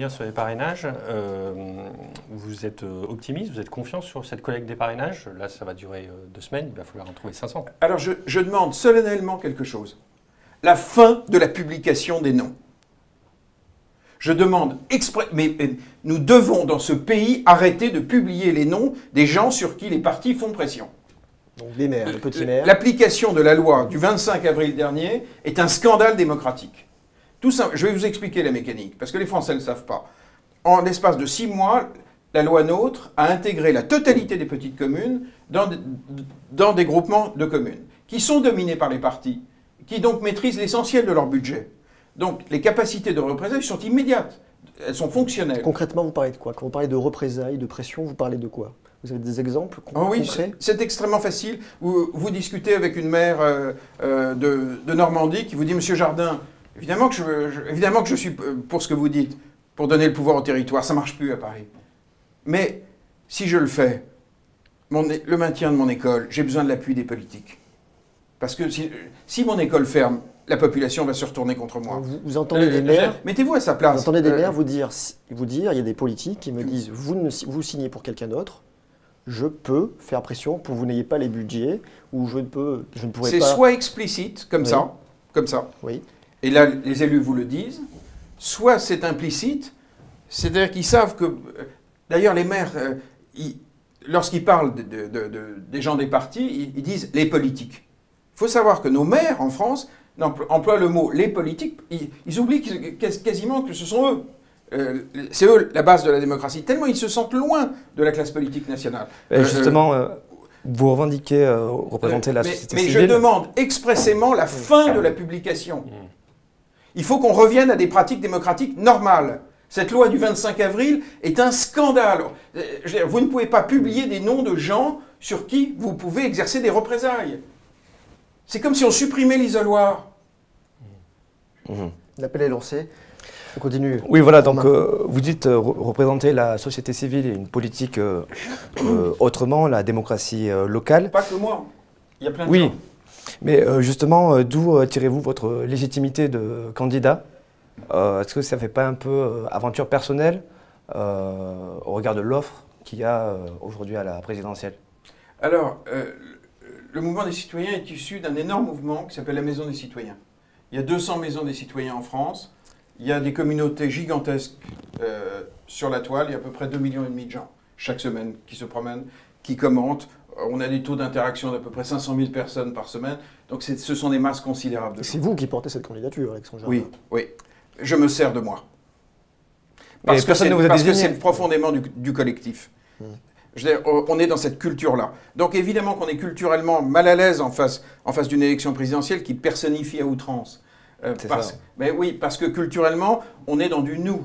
revenir sur les parrainages. Vous êtes optimiste, vous êtes confiant sur cette collecte des parrainages? Là, ça va durer 2 semaines, il va falloir en trouver 500. Alors, je demande solennellement quelque chose. La fin de la publication des noms. Je demande mais nous devons, dans ce pays, arrêter de publier les noms des gens sur qui les partis font pression. Donc les maires, les petits maires. L'application de la loi du 25 avril dernier est un scandale démocratique. Tout simple. Je vais vous expliquer la mécanique, parce que les Français ne le savent pas. En l'espace de 6 mois, la loi NOTRe a intégré la totalité des petites communes dans des groupements de communes, qui sont dominés par les partis, qui donc maîtrisent l'essentiel de leur budget. Donc les capacités de représailles sont immédiates, elles sont fonctionnelles. Concrètement, vous parlez de quoi? Quand vous parlez de représailles, de pression, vous parlez de quoi? Vous avez des exemples concrets? Oui, c'est extrêmement facile. Vous discutez avec une maire de Normandie qui vous dit « Monsieur Jardin, évidemment que je suis pour ce que vous dites, pour donner le pouvoir au territoire, ça ne marche plus à Paris. Mais si je le fais, le maintien de mon école, j'ai besoin de l'appui des politiques. Parce que si mon école ferme, la population va se retourner contre moi. » Vous entendez des maires... Mettez-vous à sa place. Vous entendez des maires vous dire, il y a des politiques qui me disent, vous signez pour quelqu'un d'autre, je peux faire pression pour que vous n'ayez pas les budgets, ou je ne pourrais pas... C'est soit explicite, comme ça, oui. Et là, les élus vous le disent, soit c'est implicite, c'est-à-dire qu'ils savent que... D'ailleurs, les maires, lorsqu'ils parlent des gens des partis, ils disent « les politiques ». Il faut savoir que nos maires, en France, emploient le mot « les politiques », ils oublient quasiment que ce sont eux. C'est eux la base de la démocratie, tellement ils se sentent loin de la classe politique nationale. Justement, vous revendiquez, représenter la société civile. Mais je demande expressément la fin de la publication. Il faut qu'on revienne à des pratiques démocratiques normales. Cette loi du 25 avril est un scandale. Vous ne pouvez pas publier des noms de gens sur qui vous pouvez exercer des représailles. C'est comme si on supprimait l'isoloir. L'appel est lancé. On continue. Oui, voilà, donc vous dites représenter la société civile et une politique autrement, la démocratie locale. Pas que moi, il y a plein de gens. Oui, mais justement, d'où tirez-vous votre légitimité de candidat? Est-ce que ça ne fait pas un peu aventure personnelle au regard de l'offre qu'il y a aujourd'hui à la présidentielle? Alors, le mouvement des citoyens est issu d'un énorme mouvement qui s'appelle la Maison des citoyens. Il y a 200 maisons des citoyens en France. Il y a des communautés gigantesques sur la toile. Il y a à peu près 2,5 millions de gens chaque semaine qui se promènent, qui commentent. On a des taux d'interaction d'à peu près 500 000 personnes par semaine. Donc ce sont des masses considérables. C'est vous qui portez cette candidature, Alexandre Jardin. Oui, oui. Je me sers de moi. Parce que c'est profondément du collectif. On est dans cette culture-là. Donc évidemment qu'on est culturellement mal à l'aise en face d'une élection présidentielle qui personnifie à outrance. Mais oui, parce que culturellement, on est dans du nous.